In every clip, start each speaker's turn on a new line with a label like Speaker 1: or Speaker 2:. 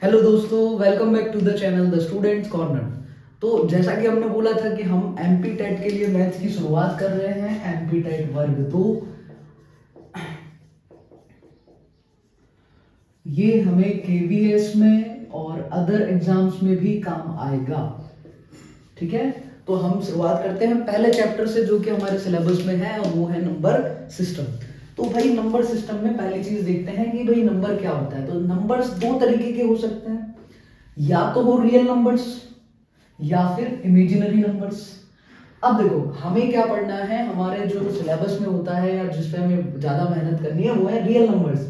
Speaker 1: Hello दोस्तों, welcome back to the channel the students corner. तो जैसा कि हमने बोला था कि हम एमपी टेट के लिए मैथ्स की शुरुआत कर रहे हैं। एमपी टेट वर्ग 2 ये हमें केवीएस में और अदर एग्जाम्स में भी काम आएगा। ठीक है, तो हम शुरुआत करते हैं पहले चैप्टर से जो कि हमारे सिलेबस में है, और वो है नंबर सिस्टम। तो भाई नंबर सिस्टम में पहली चीज देखते हैं कि भाई नंबर क्या होता है। तो नंबर्स दो तरीके के हो सकते हैं, या तो वो रियल नंबर्स या फिर इमेजिनरी नंबर्स। अब देखो हमें क्या पढ़ना है, हमारे जो सिलेबस में होता है या जिस पे हमें ज्यादा मेहनत करनी है वो है रियल नंबर्स।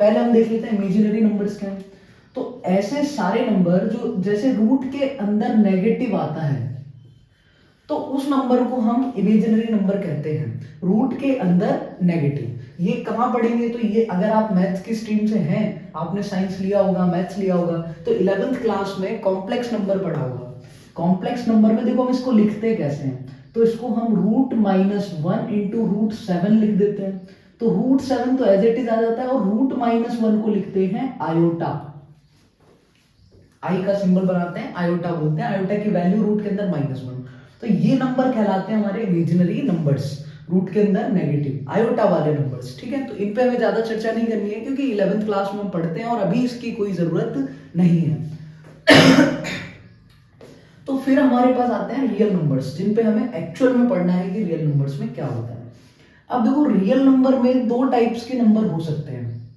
Speaker 1: पहले हम देख लेते हैं इमेजिनरी नंबर्स क्या है। तो ऐसे सारे नंबर जो जैसे रूट के अंदर नेगेटिव आता है तो उस नंबर को हम इमेजिनरी नंबर कहते हैं। रूट के अंदर नेगेटिव, ये कहाँ पढ़ेंगे? तो ये अगर आप मैथ्स की स्ट्रीम से हैं, आपने साइंस लिया होगा, मैथ्स लिया होगा, तो 11th क्लास में कॉम्प्लेक्स नंबर पढ़ा होगा। कॉम्प्लेक्स नंबर में देखो हम इसको लिखते कैसे हैं, तो इसको हम √-1 इंटू √7 लिख देते हैं। तो √7 तो एज इट इज आ जाता है, और √-1 को लिखते हैं आयोटा। आई का सिंबल बनाते हैं, आयोटा बोलते हैं। आयोटा की वैल्यू रूट के अंदर -1। तो ये नंबर कहलाते हैं हमारे इमेजिनरी नंबर्स, रूट के अंदर नेगेटिव आयोटा वाले नंबर्स। ठीक है, तो इन पे हमें ज्यादा चर्चा नहीं करनी है क्योंकि 11th क्लास में हम पढ़ते हैं और अभी इसकी कोई जरूरत नहीं है। तो फिर हमारे पास आते हैं रियल नंबर्स, जिन पे हमें एक्चुअल में पढ़ना है कि रियल नंबर्स में क्या होता है। अब देखो रियल नंबर में दो टाइप्स के नंबर हो सकते हैं।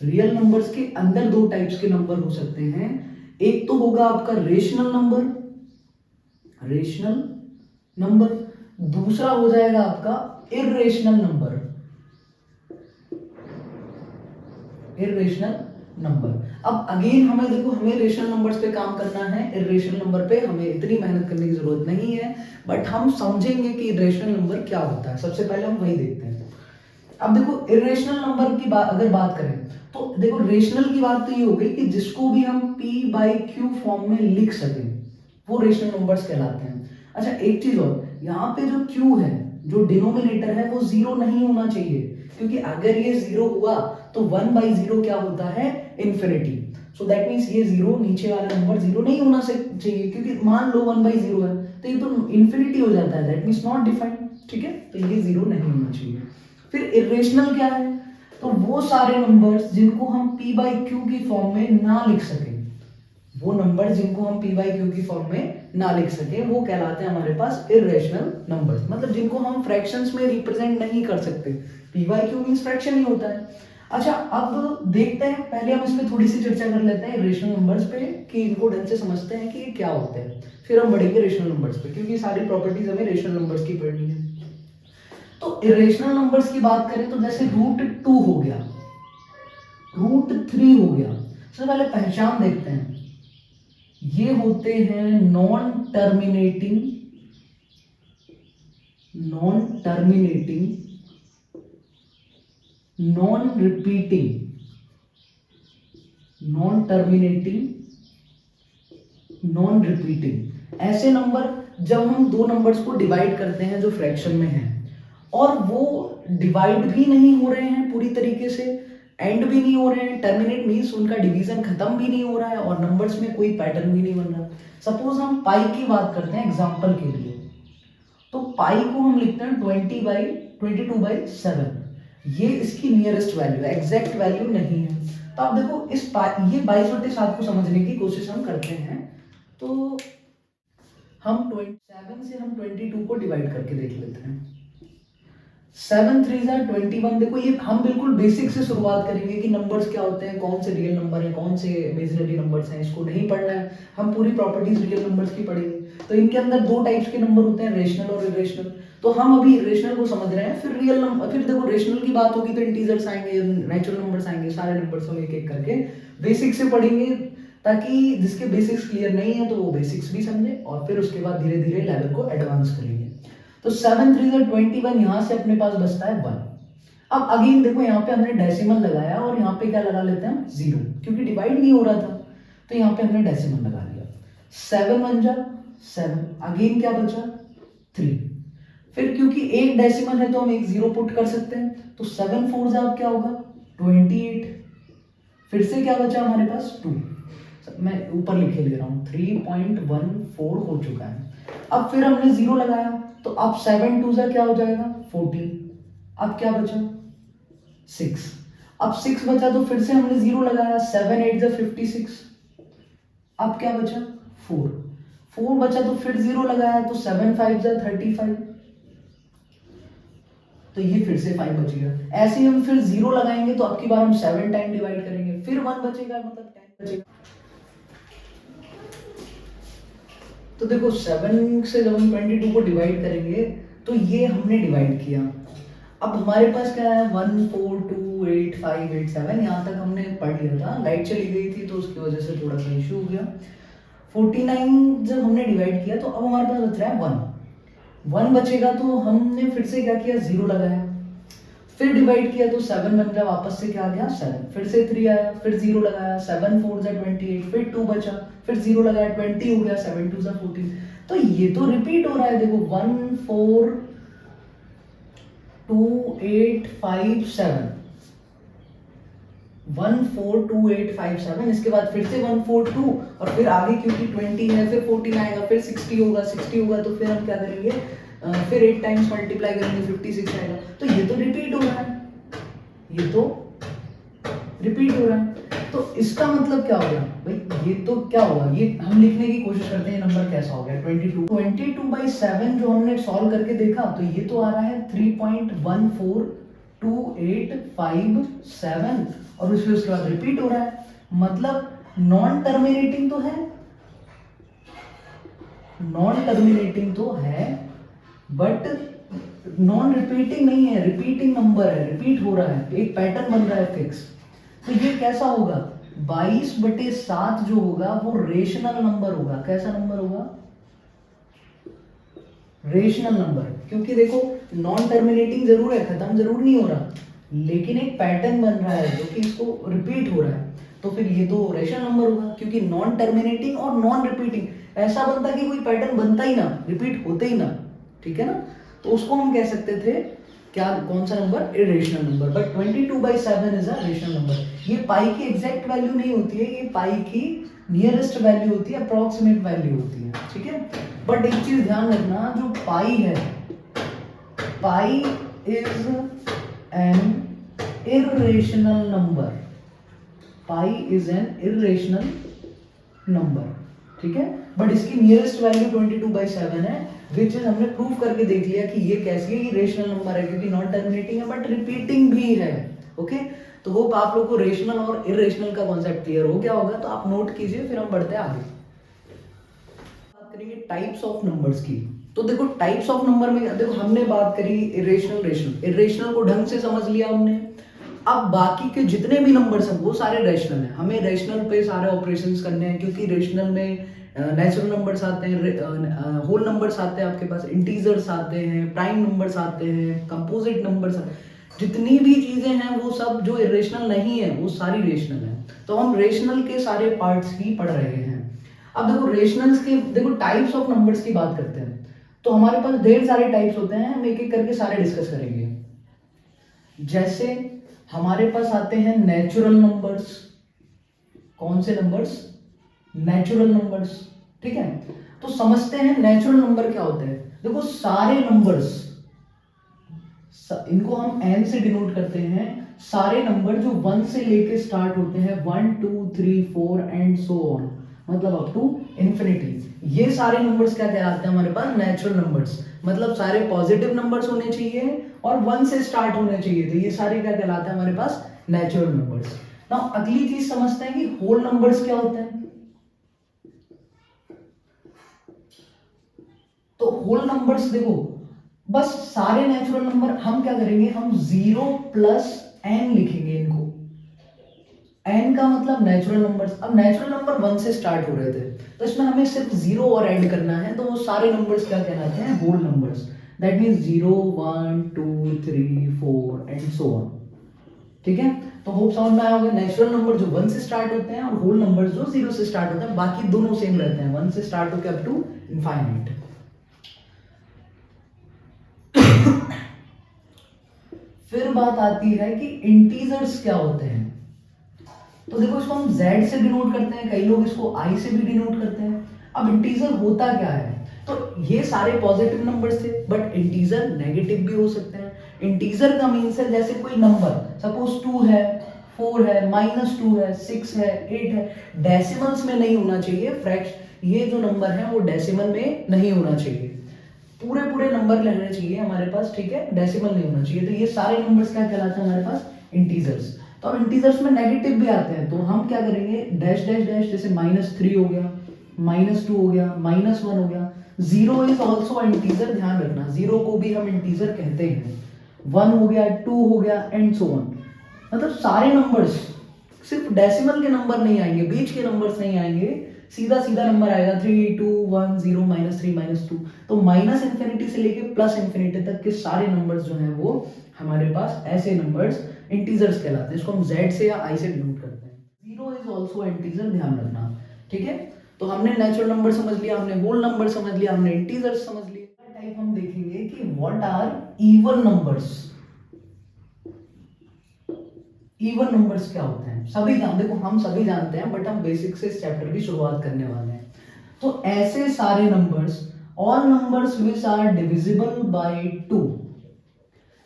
Speaker 1: रियल नंबर्स के अंदर दो टाइप्स के नंबर हो सकते हैं। एक तो होगा आपका रेशनल नंबर, रेशनल नंबर। दूसरा हो जाएगा आपका इर्रेशनल नंबर, इर्रेशनल नंबर। अब अगेन हमें देखो, हमें रेशनल नंबर्स पे काम करना है, इर्रेशनल नंबर पे हमें इतनी मेहनत करने की जरूरत नहीं है। बट हम समझेंगे कि इर्रेशनल नंबर क्या होता है, सबसे पहले हम वही देखते हैं। अब देखो इरेशनल नंबर की बात अगर बात करें, तो देखो रेशनल की बात तो ये हो गई कि जिसको भी हम p/q फॉर्म में लिख सकें वो रेशनल नंबर्स कहलाते हैं। अच्छा एक चीज और, यहाँ पे जो q है, जो डिनोमिनेटर है, वो जीरो नहीं होना चाहिए, क्योंकि अगर ये जीरो हुआ तो 1/0 क्या होता है? इन्फिनिटी। सो दैट मीन्स ये जीरो, नीचे वाला नंबर जीरो नहीं होना चाहिए, क्योंकि मान लो 1/0 है तो ये तो इन्फिनिटी हो जाता है, दैट मीन्स नॉट डिफाइंड। ठीक है, तो ये जीरो नहीं होना चाहिए। फिर इरेशनल क्या है? तो वो सारे नंबर्स जिनको हम p/q की फॉर्म में ना लिख सके, वो नंबर जिनको हम p/q की फॉर्म में ना लिख सके वो कहलाते हैं हमारे पास इरेशनल नंबर्स। मतलब जिनको हम फ्रैक्शंस में रिप्रेजेंट नहीं कर सकते। p/q मींस फ्रैक्शन ही होता है। अच्छा अब देखते हैं, पहले हम इस पे थोड़ी सी चर्चा कर लेते हैं इरेशनल नंबर्स पे, कि इनको ढंग से समझते हैं कि ये क्या होते हैं, फिर हम बढ़ेंगे रेशनल नंबर्स पे, क्योंकि सारी प्रॉपर्टीज हमें रेशनल नंबर्स की पढ़नी है। तो इरेशनल नंबर्स की बात करें तो जैसे √2 हो गया, √3 हो गया। सबसे पहले पहचान देखते हैं, ये होते हैं non terminating, non terminating, non repeating, non terminating, non repeating. ऐसे नंबर जब हम दो नंबर्स को डिवाइड करते हैं जो फ्रैक्शन में हैं, और वो डिवाइड भी नहीं हो रहे हैं पूरी तरीके से, एंड भी नहीं हो रहे हैं, टर्मिनेट मीन्स उनका डिवीजन खत्म भी नहीं हो रहा है, और नंबर्स में कोई पैटर्न भी नहीं बन रहा। सपोज हम पाई की बात करते हैं एग्जांपल के लिए, तो पाई को हम लिखते हैं 22/7। ये इसकी नियरेस्ट वैल्यू है, एग्जैक्ट वैल्यू नहीं है। तो आप देखो ये 22/7 को समझने की कोशिश हम करते हैं। तो हम 27 से हम 22 को डिवाइड करके देख लेते हैं। 7×3 = 21। देखो ये हम बिल्कुल बेसिक से शुरुआत करेंगे कि नंबर्स क्या होते हैं, कौन से रियल नंबर हैं, कौन से इमेजिनरी नंबर्स हैं, इसको नहीं पढ़ना है। हम पूरी प्रॉपर्टीज रियल नंबर्स की पढ़ेंगे। तो इनके अंदर दो टाइप्स के नंबर होते हैं, रेशनल और इरेशनल। तो हम अभी रेशनल को समझ रहे हैं, फिर रियल नंबर, फिर देखो रेशनल की बात होगी तो इंटीजर्स आएंगे, नेचुरल नंबर्स आएंगे, सारे नंबर्स हम एक एक करके बेसिक से पढ़ेंगे, ताकि जिसके बेसिक्स क्लियर नहीं है तो वो बेसिक्स भी समझे, और फिर उसके बाद धीरे धीरे लेवल को एडवांस करेंगे। तो 7×3 = 21, यहां से अपने पास बचता है 1। अब अगेन देखो यहाँ पे हमने डेसिमल लगाया, और यहाँ पे क्या लगा लेते हैं हम? 0, क्योंकि डिवाइड नहीं हो रहा था, तो यहाँ पे हमने डेसिमल लगा लिया। 7×1 = 7, अगेन क्या बचा? 3। फिर क्योंकि एक डेसिमल है तो हम एक 0 पुट कर सकते हैं, तो 7×4 क्या होगा? 28। फिर से क्या बचा हमारे पास? 2। मैं ऊपर लिखे ले रहा हूँ, 3.14 हो चुका है। अब फिर हमने 0 लगाया तो अब 7 2 क्या हो जाएगा 14। अब क्या बचा 6। अब 6 बचा तो फिर से हमने 0 लगाया, 7 8 56। अब क्या बचा 4। 4 बचा तो फिर 0 लगाया तो 7 5 35। तो ये फिर से 5 बचेगा। ऐसे ही हम फिर 0 लगाएंगे तो अब की बार हम 7 टाइम डिवाइड करेंगे, फिर 1 बचेगा, मतलब 10 बचेगा। तो देखो 7 से जब हम 22 को डिवाइड करेंगे तो ये हमने डिवाइड किया। अब हमारे पास क्या है 1 4 2 8 5 8 7, यहाँ तक हमने पढ़ लिया था। लाइट चली गई थी तो उसकी वजह से थोड़ा सा इशू हो गया। 49 जब हमने डिवाइड किया तो अब हमारे पास बच रहा है 1 बचेगा तो हमने फिर से क्या किया 0 लगाया, फिर डिवाइड किया तो 7 बन गया, वापस से क्या आ गया 7, फिर से 3 आया, फिर 0 लगाया, 7 4 28, फिर 2 बचा, फिर 0 लगाया 20 हो गया, 7 2 14। तो ये तो रिपीट हो रहा है। देखो 1 4 2 8 5 7, 1 4 2 8 5 7, इसके बाद फिर से 1 4 2 और फिर आगे क्योंकि 20 है फिर 14 आएगा, फिर 60 होगा, 60 होगा तो फिर हम क्या करेंगे फिर 8 टाइम्स मल्टीप्लाई करेंगे, 56 आएगा। तो ये तो रिपीट हो रहा है, ये तो रिपीट हो रहा है। तो इसका मतलब क्या हो गया भाई, ये तो क्या होगा, ये हम लिखने की कोशिश करते हैं नंबर कैसा हो गया 22/7 जो हमने सॉल्व करके देखा तो ये तो आ रहा है 3.142857 और उसके बाद रिपीट हो रहा है, मतलब नॉन टर्मिनेटिंग तो है, नॉन टर्मिनेटिंग तो है बट नॉन रिपीटिंग नहीं है, रिपीटिंग नंबर है, रिपीट हो रहा है, एक पैटर्न बन रहा है फिक्स। तो ये कैसा होगा 22/7 जो होगा वो रेशनल नंबर होगा। कैसा नंबर होगा, रेशनल नंबर, क्योंकि देखो नॉन टर्मिनेटिंग जरूर है, खत्म जरूर नहीं हो रहा, लेकिन एक पैटर्न बन रहा है जो कि इसको रिपीट हो रहा है, तो फिर ये तो रेशनल नंबर होगा, क्योंकि नॉन टर्मिनेटिंग और नॉन रिपीटिंग ऐसा बनता कि कोई पैटर्न बनता ही ना, रिपीट होते ही ना, ठीक है ना। तो उसको हम कह सकते थे क्या, कौन सा number, irrational number. But 22/7 is a rational number. ये पाई की एग्जैक्ट वैल्यू नहीं होती है, ये पाई की नियरेस्ट वैल्यू होती है, अप्रोक्सीमेट वैल्यू होती है, ठीक है। बट एक चीज ध्यान रखना, जो पाई है, pi is an irrational number, pi is an irrational number, ठीक है। बट इसकी नियरेस्ट वैल्यू 22/7 है, विच इज हमने प्रूव करके देख लिया कि ये कैसी है, ये रेशनल नंबर है क्योंकि नॉन टर्मिनेटिंग है बट रिपीटिंग भी है, ओके। तो होप आप लोगों को रेशनल और इरेशनल का कॉन्सेप्ट क्लियर हो गया होगा, तो आप नोट कीजिए, फिर हम बढ़ते हैं आगे। बात करेंगे टाइप्स ऑफ नंबर्स की। तो देखो टाइप्स ऑफ नंबर में देखो हमने बात करी इरेशनल, रेशनल, इरेशनल को ढंग से समझ लिया हमने। अब बाकी के जितने भी नंबर्स हैं वो सारे रेशनल हैं, हमें रेशनल पे सारे ऑपरेशंस करने हैं, क्योंकि रेशनल में नेचुरल नंबर्स आते हैं, होल नंबर्स आते हैं, आपके पास इंटीजर्स आते हैं, प्राइम नंबर्स आते हैं, कंपोजिट नंबर्स आते हैं, जितनी भी चीजें हैं वो सब जो इरेशनल नहीं है वो सारी रेशनल है। तो हम रेशनल के सारे पार्ट्स ही पढ़ रहे हैं। अब देखो रेशनल्स के, देखो टाइप्स ऑफ नंबर्स की बात करते हैं, तो हमारे पास ढेर सारे टाइप्स होते हैं, हम एक एक करके सारे डिस्कस करेंगे। जैसे हमारे पास आते हैं नेचुरल नंबर्स। कौन से नंबर्स, नेचुरल नंबर्स, ठीक है। तो समझते हैं नेचुरल नंबर क्या होते हैं। देखो सारे नंबर्स, इनको हम n से डिनोट करते हैं, सारे नंबर जो 1 से लेके स्टार्ट होते हैं, 1 2 3 4 एंड सो ऑन, मतलब अप टू इंफिनिटी, ये सारे नंबर्स क्या कहलाते हैं हमारे पास, नेचुरल नंबर्स। मतलब सारे पॉजिटिव नंबर्स होने चाहिए और 1 से स्टार्ट होने चाहिए, तो ये सारे क्या कहलाते हैं हमारे पास, नेचुरल नंबर्स। नाउ अगली चीज समझते हैं कि होल नंबर्स क्या होते हैं। तो होल नंबर्स देखो, बस सारे नेचुरल नंबर हम क्या करेंगे, हम 0 प्लस n लिखेंगे इनको। n का मतलब नेचुरल नंबर्स। अब नेचुरल नंबर 1 से स्टार्ट हो रहे थे, तो इसमें हमें सिर्फ 0 और ऐड करना है, तो वो सारे नंबर्स क्या कहलाते हैं, whole numbers. That means 0 1 2 3 4 and so on, ठीक है। तो होप समझ में आया होगा, नेचुरल नंबर जो 1 से स्टार्ट होते हैं और होल नंबर्स जो 0 से स्टार्ट होते हैं, बाकी दोनों सेम रहते हैं, 1 से स्टार्ट होकर अप टू इनफाइनाइट। फिर बात आती है कि इंटीजर्स क्या होते हैं। तो देखो इसको हम z से डिनोट करते हैं, कई लोग इसको i से भी डिनोट करते हैं। अब इंटीजर होता क्या है, तो ये सारे पॉजिटिव नंबर्स थे, बट इंटीजर नेगेटिव भी हो सकते हैं। इंटीजर का मीन्स है जैसे कोई नंबर सपोज 2 है, 4 है, -2 है, 6 है, 8 है, डेसिमल्स में नहीं होना चाहिए। फ्रैक्शन ये जो नंबर है वो डेसिमल में नहीं होना चाहिए, पूरे पूरे नंबर रहने चाहिए हमारे पास, ठीक है, डेसिमल नहीं होना चाहिए। तो ये सारे नंबर्स क्या कहलाते हैं हमारे पास, इंटीजर्स। तो अब इंटीजर्स में नेगेटिव भी आते हैं, तो हम क्या करेंगे, डैश डैश डैश, जैसे -3 हो गया, -2 हो गया, -1 हो गया। 0 इज ऑल्सो इंटीजर, ध्यान रखना, 0 को भी हम इंटीजर कहते हैं। 1 हो गया, 2 हो गया, एंड सो ऑन। मतलब सारे नंबर्स, सिर्फ डेसिमल के नंबर नहीं आएंगे, बीच के नंबर्स नहीं आएंगे, सीधा सीधा नंबर आएगा 3 2 1 0 -3 -2। तो माइनस इंफिनिटी से लेके प्लस इंफिनिटी तक के सारे नंबर्स जो हैं वो हमारे पास ऐसे नंबर्स इंटीजर्स कहलाते हैं। इसको हम z से या i से डिनोट करते हैं। 0 इज ऑल्सो इंटीजर, ध्यान रखना, ठीक है। तो हमने नेचुरल नंबर समझ लिया, हमने होल नंबर समझ लिया, हमने इंटीजर्स समझ लिया। टाइप हम देखेंगे कि what are even numbers. Even numbers क्या होते हैं, सभी देखो हम सभी जानते हैं, बट हम बेसिक से इस चैप्टर की शुरुआत करने वाले हैं। तो ऐसे सारे numbers, all numbers which are divisible by 2,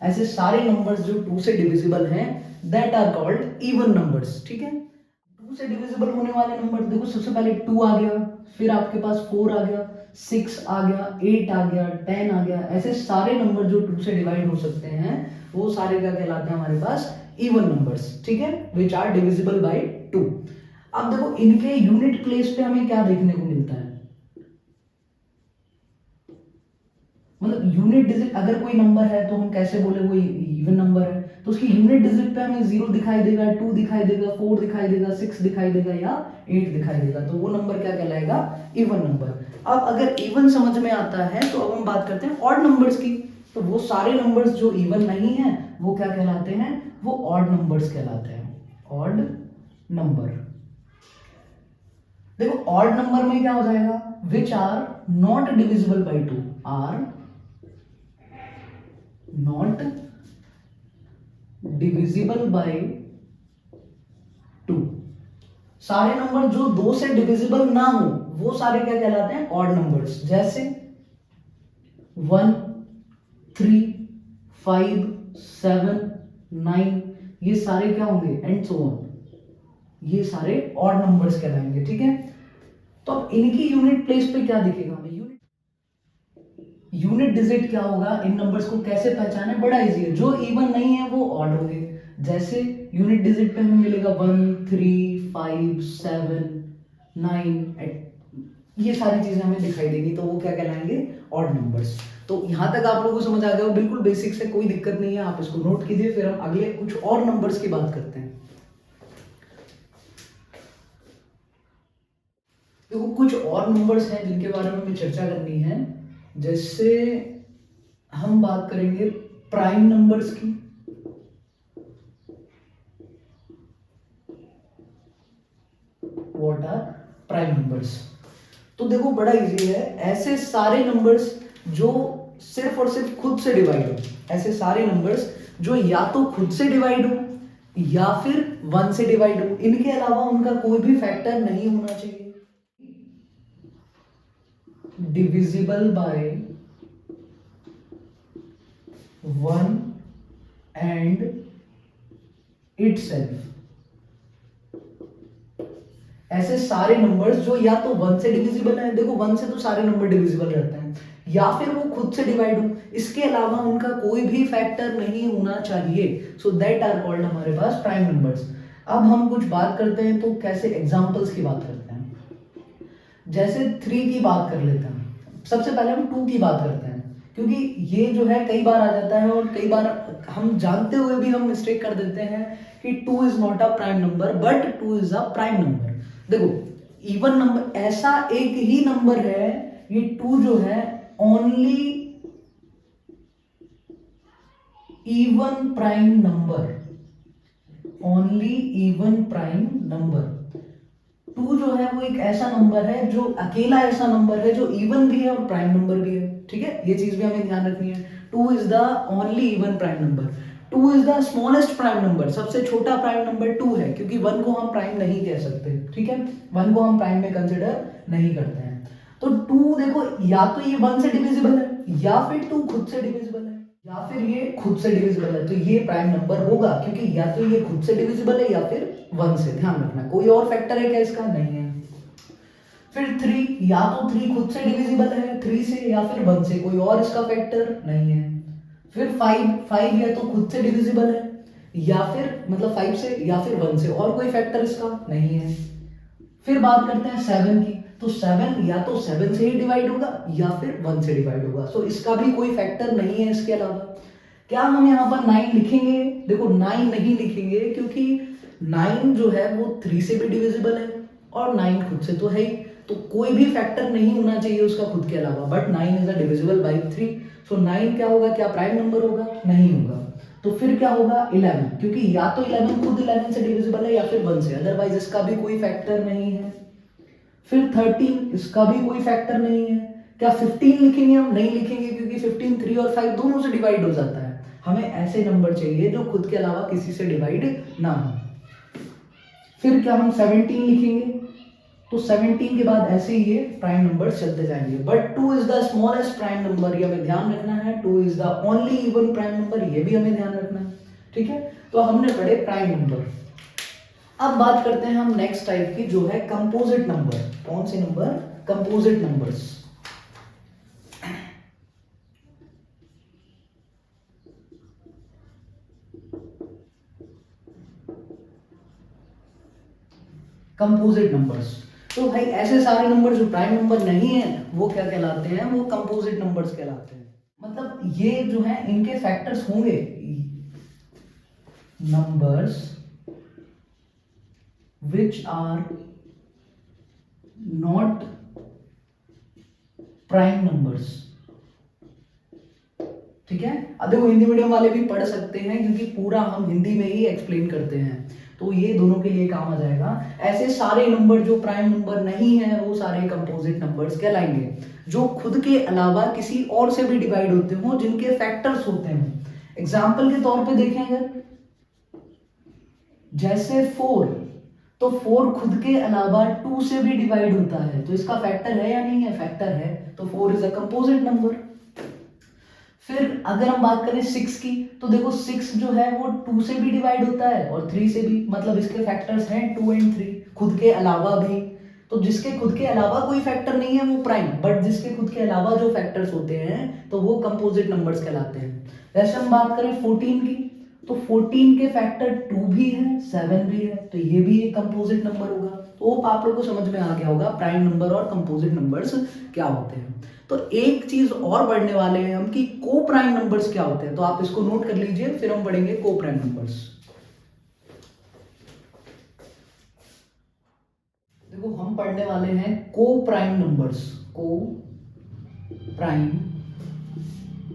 Speaker 1: ऐसे सारे नंबर्स जो 2 से डिविजिबल हैं, that are called even numbers, ठीक है। 2 से डिविजिबल होने वाले नंबर देखो, सबसे पहले 2 आ गया, फिर आपके पास 4 आ गया, 6 आ गया, 8 आ गया, 10 आ गया। ऐसे सारे नंबर जो 2 से डिवाइड हो सकते हैं वो सारे क्या कहलाते हैं हमारे पास, इवन नंबर्स, ठीक है, विच आर डिविजिबल बाय 2। अब देखो इनके यूनिट प्लेस पे हमें क्या देखने को मिलता है, मतलब यूनिट डिजिट, अगर कोई नंबर है तो हम कैसे बोले वो इवन नंबर है, तो उसकी यूनिट डिजिट पे हमें 0 दिखाई देगा, 2 दिखाई देगा, 4 दिखाई देगा, 6 दिखाई देगा या 8 दिखाई देगा, तो वो नंबर क्या कहलाएगा, इवन नंबर। अब अगर इवन समझ में आता है तो अब हम बात करते हैं ऑड नंबर्स की। तो वो सारे नंबर्स जो इवन नहीं है वो क्या कहलाते हैं, वो ऑड नंबर्स कहलाते हैं, ऑड नंबर। देखो ऑड नंबर में क्या हो जाएगा, which are not divisible by 2, are not divisible by 2। सारे नंबर जो 2 से डिविजिबल ना हो वो सारे क्या कहलाते हैं, ऑड नंबर्स। जैसे 1 3 5 7 9, ये सारे क्या होंगे, एंड सो ऑन, ये सारे ऑड नंबर्स कहलाएंगे, ठीक है। तो अब इनकी यूनिट प्लेस पे क्या दिखेगा हमें, यूनिट डिजिट क्या होगा, इन नंबर्स को कैसे पहचाने, बड़ा इजी है, जो इवन नहीं है वो ऑड होंगे। जैसे यूनिट डिजिट पे हमें मिलेगा 1 3 5 7 9, ये सारी चीजें हमें दिखाई देगी, तो वो क्या कहलाएंगे, ऑड नंबर्स। तो यहां तक आप लोगों को समझ आ गया हो, बिल्कुल बेसिक से, कोई दिक्कत नहीं है, आप इसको नोट कीजिए, फिर हम अगले कुछ और नंबर्स की बात करते हैं। देखो कुछ और नंबर्स हैं जिनके बारे में हमें चर्चा करनी है। जैसे हम बात करेंगे प्राइम नंबर्स की। व्हाट आर प्राइम नंबर्स, तो देखो बड़ा इजी है, ऐसे सारे नंबर्स जो सिर्फ और सिर्फ खुद से डिवाइड हो, ऐसे सारे नंबर्स जो या तो खुद से डिवाइड हो या फिर 1 से डिवाइड हो, इनके अलावा उनका कोई भी फैक्टर नहीं होना चाहिए, डिविजिबल बाय 1 एंड इटसेल्फ। ऐसे सारे नंबर्स जो या तो 1 से डिविजिबल है, देखो 1 से तो सारे नंबर डिविजिबल रहते हैं, या फिर वो खुद से डिवाइड हो, इसके अलावा उनका कोई भी फैक्टर नहीं होना चाहिए, सो दैट आर कॉल्ड हमारे पास प्राइम नंबर्स। अब हम कुछ बात करते हैं, तो कैसे एग्जांपल्स की बात करते हैं। जैसे 3 की बात कर लेते हैं, सबसे पहले हम 2 की बात करते हैं, क्योंकि ये जो है कई बार आ जाता है और कई बार हम जानते हुए भी हम मिस्टेक कर देते हैं कि 2 is not a prime number but 2 is a prime number. देखो इवन नंबर ऐसा एक ही नंबर है, ये 2 जो है only even prime number, only even prime number. 2 जो है वो एक ऐसा नंबर है जो अकेला ऐसा नंबर है जो इवन भी है और प्राइम नंबर भी है, ठीक है, ये चीज भी हमें ध्यान रखनी है। 2 is the only even prime number. 2 is the smallest prime number, सबसे छोटा प्राइम नंबर 2 है, क्योंकि 1 को हम प्राइम नहीं कह सकते, ठीक है, 1 को हम प्राइम में कंसिडर नहीं करते हैं। तो 2 देखो, या तो ये 1 से डिविजिबल है, या फिर 2 खुद से डिविजिबल है, या फिर ये खुद से डिविजिबल है, तो ये प्राइम नंबर होगा, क्योंकि या तो ये खुद से डिविजिबल है या फिर 1 से। ध्यान रखना, कोई और फैक्टर है क्या इसका? नहीं है। फिर 3, या तो 3 खुद से डिविजिबल है 3 से, या फिर 1 से, कोई और इसका फैक्टर नहीं है। फिर 5 या तो खुद से डिविजिबल है, या फिर मतलब 5 से या फिर 1 से, और कोई फैक्टर इसका नहीं है। फिर बात करते हैं 7 की, तो 7 या तो 7 से ही डिवाइड होगा या फिर 1 से डिवाइड होगा, सो इसका भी कोई फैक्टर नहीं है इसके अलावा। क्या हम यहाँ पर 9 लिखेंगे? देखो 9 नहीं लिखेंगे, क्योंकि 9 जो है वो 3 से भी डिविजिबल है और 9 खुद से तो है ही, तो कोई भी फैक्टर नहीं होना चाहिए उसका खुद के अलावा, but 9 is a divisible by 3, सो 9 क्या होगा? क्या प्राइम नंबर होगा? नहीं होगा। तो फिर क्या होगा? 11, क्योंकि या तो 11 खुद 11 से डिविजिबल है या फिर 1 से, अदरवाइज इसका भी कोई फैक्टर नहीं है। फिर 13, इसका भी कोई फैक्टर नहीं है। क्या 15 लिखेंगे? हम नहीं लिखेंगे, क्योंकि 15 3 और 5 दोनों से डिवाइड हो जाता है, हमें ऐसे नंबर चाहिए जो खुद के अलावा किसी से डिवाइड ना हो। फिर क्या हम 17 लिखेंगे? तो 17 के बाद ऐसे ही ये प्राइम नंबर चलते जाएंगे, but 2 is the smallest prime number, ये हमें ध्यान रखना है। 2 is the only even prime number, ये भी हमें ध्यान रखना है, ठीक है। तो हमने पढ़े प्राइम नंबर। अब बात करते हैं हम नेक्स्ट टाइप की, जो है कंपोजिट नंबर। कौन से number? Composite numbers. Composite numbers, तो भाई ऐसे सारे नंबर जो प्राइम नंबर नहीं है वो क्या कहलाते हैं? वो कंपोजिट नंबर्स कहलाते हैं। मतलब ये जो है इनके फैक्टर्स होंगे numbers which are not prime numbers, ठीक है। अब देखो हिंदी मीडियम वाले भी पढ़ सकते हैं, क्योंकि पूरा हम हिंदी में ही एक्सप्लेन करते हैं, तो ये दोनों के लिए काम आ जाएगा। ऐसे सारे नंबर जो प्राइम नंबर नहीं है वो सारे कंपोजिट नंबर्स कहलाएंगे, जो खुद के अलावा किसी और से भी डिवाइड होते हो, जिनके फैक्टर्स होते हैं। एग्जाम्पल के तौर पे देखें अगर, जैसे 4, तो 4 खुद के अलावा 2 से भी डिवाइड होता है, तो इसका फैक्टर है या नहीं है? फैक्टर है, तो 4 इज अ कंपोजिट नंबर। फिर अगर हम बात करें 6 की, तो देखो 6 जो है वो 2 से भी डिवाइड होता है और 3 से भी, मतलब इसके फैक्टर्स हैं 2 एंड 3 खुद के अलावा भी। तो जिसके खुद के अलावा कोई फैक्टर नहीं है वो प्राइम, बट जिसके खुद के अलावा जो फैक्टर्स होते हैं तो वो कंपोजिट नंबर्स कहलाते हैं। वैसे हम बात करें 14 की, तो 14 के फैक्टर 2 भी है 7 भी है, तो ये भी एक कंपोजिट नंबर होगा। तो आप लोग को समझ में आ गया होगा प्राइम नंबर और कंपोजिट नंबर्स क्या होते हैं। तो एक चीज और पढ़ने वाले हैं हम कि को प्राइम नंबर्स क्या होते हैं, तो आप इसको नोट कर लीजिए, फिर हम पढ़ेंगे को प्राइम नंबर्स। देखो हम पढ़ने वाले हैं को प्राइम नंबर्स, को प्राइम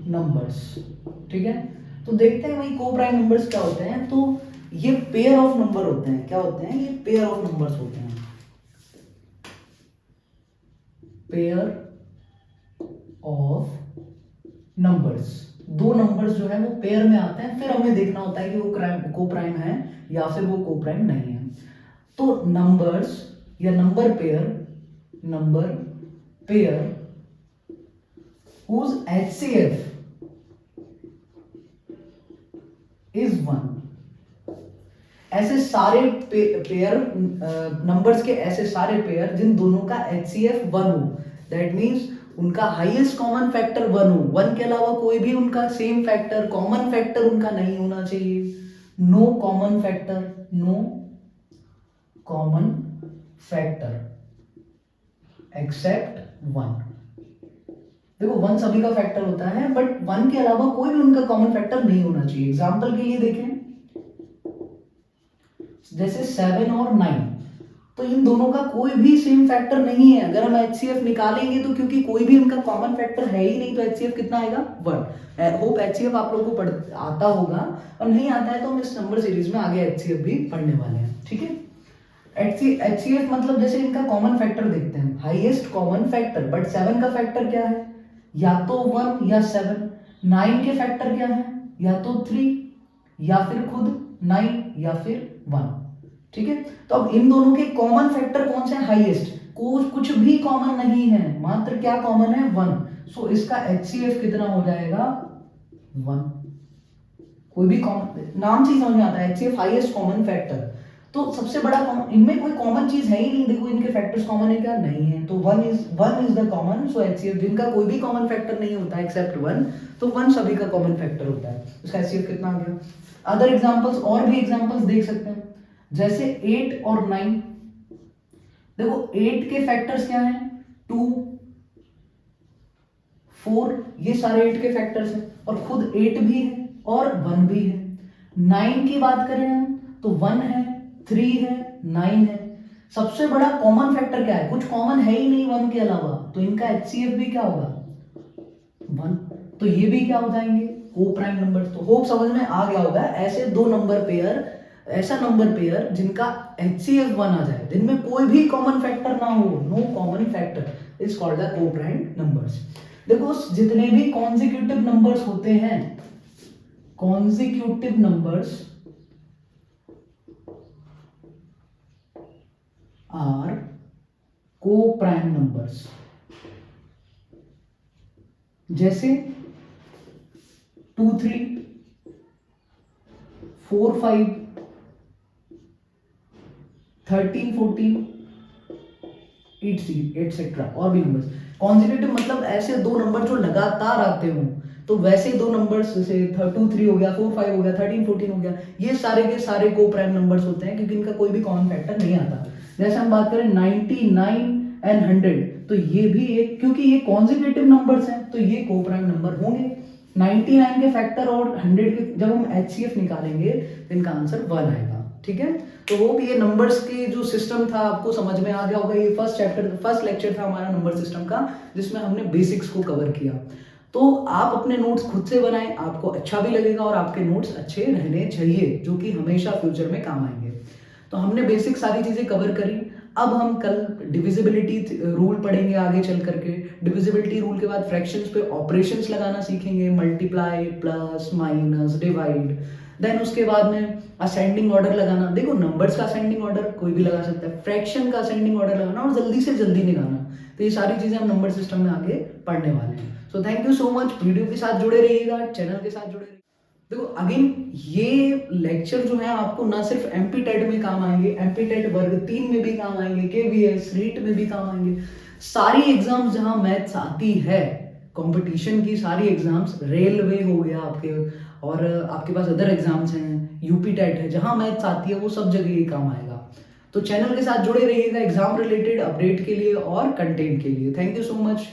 Speaker 1: नंबर्स, ठीक है। तो देखते हैं भाई को प्राइम नंबर्स क्या होते हैं। तो ये पेयर ऑफ नंबर होते हैं। क्या होते हैं? ये पेयर ऑफ नंबर्स होते हैं, पेयर ऑफ नंबर्स। दो नंबर्स जो है वो पेयर में आते हैं, फिर हमें देखना होता है कि वो को प्राइम है या फिर वो को प्राइम नहीं है। तो नंबर्स या number pair whose HCF is 1, ऐसे सारे पेयर नंबर्स के ऐसे सारे पेयर जिन दोनों का HCF 1 हो, दैट मीन्स उनका हाईएस्ट कॉमन फैक्टर 1 हो, 1 के अलावा कोई भी उनका सेम फैक्टर कॉमन फैक्टर उनका नहीं होना चाहिए। No common factor except 1। देखो 1 सभी का फैक्टर होता है, बट 1 के अलावा कोई भी उनका कॉमन फैक्टर नहीं होना चाहिए। एग्जांपल के लिए देखें, जैसे 7 और 9, तो इन दोनों का कोई भी सेम फैक्टर नहीं है। अगर हम HCF निकालेंगे तो क्योंकि कोई भी उनका कॉमन फैक्टर है ही नहीं, तो HCF कितना आएगा? 1। होप HCF आप लोगों को आता होगा, और नहीं आता है तो हम इस नंबर सीरीज में आगे HCF भी पढ़ने वाले हैं, ठीक है। HCF मतलब जैसे इनका कॉमन फैक्टर देखते हैं, हाईएस्ट कॉमन फैक्टर, बट 7 का फैक्टर क्या है? या तो 1 या 7। 9 के फैक्टर क्या है? या तो 3 या फिर खुद 9 या फिर 1। ठीक है, तो अब इन दोनों के कॉमन फैक्टर कौन से हैं? हाईएस्ट। कुछ भी कॉमन नहीं है, मात्र क्या कॉमन है? 1। सो इसका HCF कितना हो जाएगा? 1। कोई भी कॉमन, नाम से ही समझ में आता है, HCF हाईएस्ट कॉमन फैक्टर। तो सबसे बड़ा इनमें कोई कॉमन चीज है ही नहीं। देखो इनके फैक्टर्स कॉमन है क्या? नहीं है। तो 1 is the common. So HCF जिनका कोई भी कॉमन फैक्टर नहीं होता एक्सेप्ट 1, तो 1 सभी का कॉमन फैक्टर होता है। उसका HCF कितना आ गया? अदर एग्जांपल्स, और भी एग्जांपल्स देख सकते हैं, जैसे 8 और 9। देखो 8 के फैक्टर्स क्या हैं? 2, 4, ये सारे 8 के फैक्टर्स हैं, और खुद 8 भी है और 1 भी है। 9 की बात करें हम तो 1 है, 3 है, 9 है। सबसे बड़ा कॉमन फैक्टर क्या है? कुछ कॉमन है ही नहीं 1 के अलावा, तो इनका HCF भी क्या होगा? 1। तो ये भी क्या हो जाएंगे? को प्राइम नंबर। तो होप समझ में आ गया होगा। ऐसे दो नंबर पेयर, ऐसा नंबर पेयर जिनका HCF 1 आ जाए, जिनमें कोई भी कॉमन फैक्टर ना हो, no common factor, is called the coprime numbers. देखो जितने भी कॉन्जिक्यूटिव नंबर्स होते हैं, consecutive numbers are coprime numbers. जैसे 2, 3, 4, 5, 13, 14, 8, एटसेट्रा, और भी नंबर्स। कॉन्जिक्यूटिव मतलब ऐसे दो नंबर जो लगातार आते हों। तो वैसे दो नंबर्स जैसे 2, 3 हो गया, 4, 5 हो गया, 13, 14 हो गया, ये सारे के सारे को प्राइम नंबर्स होते हैं, क्योंकि इनका कोई भी कॉमन फैक्टर नहीं आता। जैसे हम बात करें 99 एंड 100, तो ये भी एक, क्योंकि ये कॉन्जिक्यूटिव नंबर्स हैं, तो ये को प्राइम नंबर होंगे। 99 के फैक्टर और 100 के जब हम HCF निकालेंगे तो इनका आंसर 1 आएगा। ठीक है, तो होप ये नंबर्स के जो सिस्टम था आपको समझ में आ गया होगा। ये फर्स्ट लेक्चर था हमारा नंबर सिस्टम का, जिसमें हमने बेसिक्स को कवर किया। तो आप अपने नोट्स खुद से बनाएं, आपको अच्छा भी लगेगा और आपके नोट्स अच्छे रहने चाहिए, जो कि हमेशा फ्यूचर में काम आएंगे। तो हमने बेसिक सारी चीजें कवर करी। अब हम कल डिविजिबिलिटी रूल पढ़ेंगे आगे चल करके। डिविजिबिलिटी रूल के बाद फ्रैक्शंस पे ऑपरेशंस लगाना सीखेंगे, multiply, plus, minus, divide. Then उसके बाद में असेंडिंग ऑर्डर लगाना। देखो नंबर्स का असेंडिंग ऑर्डर कोई भी लगा सकता है, फ्रैक्शन का असेंडिंग ऑर्डर लगाना, और जल्दी से जल्दी निकालना। तो ये सारी चीजें हम नंबर सिस्टम में आगे पढ़ने वाले हैं। So thank you so much. Video के साथ जुड़े रहिएगा, चैनल के साथ जुड़े रहिएगा। देखो अगेन ये लेक्चर जो है आपको ना सिर्फ एमपी टेट में काम आएंगे, एमपी टेट वर्ग 3 में भी काम आएंगे, केवीएस, रीट में भी काम आएंगे। सारी एग्जाम्स जहां मैथ्स आती है, कंपटीशन की सारी एग्जाम्स, रेलवे हो गया आपके, और आपके पास अदर एग्जाम्स हैं, यूपी टेट है, जहां मैथ्स आती है वो सब जगह ये काम आएगा। तो चैनल के साथ जुड़े रहिएगा एग्जाम रिलेटेड अपडेट के लिए और कंटेंट के लिए। Thank you so much.